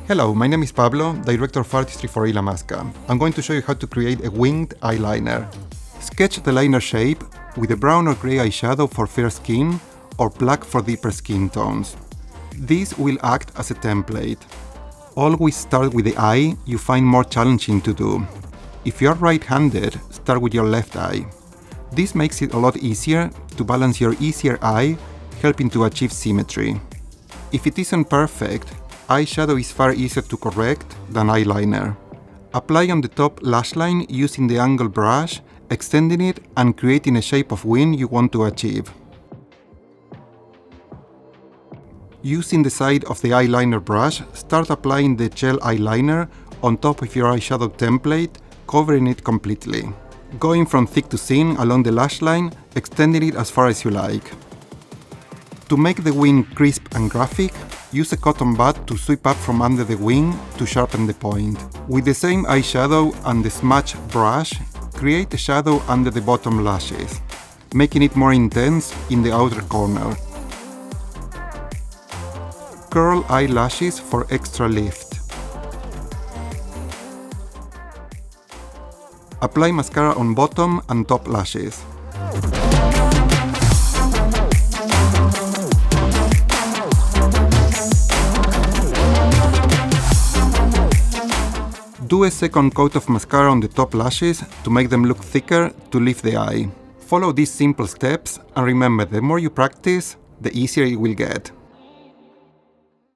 Hello, my name is Pablo, Director of Artistry for Illamasqua. I'm going to show you how to create a winged eyeliner. Sketch the liner shape with a brown or grey eyeshadow for fair skin or black for deeper skin tones. This will act as a template. Always start with the eye you find more challenging to do. If you're right-handed, start with your left eye. This makes it a lot easier to balance your easier eye, helping to achieve symmetry. If it isn't perfect, eyeshadow is far easier to correct than eyeliner. Apply on the top lash line using the angle brush, extending it and creating a shape of wing you want to achieve. Using the side of the eyeliner brush, start applying the gel eyeliner on top of your eyeshadow template, covering it completely. Going from thick to thin along the lash line, extending it as far as you like. To make the wing crisp and graphic, use a cotton bud to sweep up from under the wing to sharpen the point. With the same eyeshadow and the smudge brush, create a shadow under the bottom lashes, making it more intense in the outer corner. Curl eyelashes for extra lift. Apply mascara on bottom and top lashes. Do a second coat of mascara on the top lashes to make them look thicker to lift the eye. Follow these simple steps and remember, the more you practice, the easier it will get.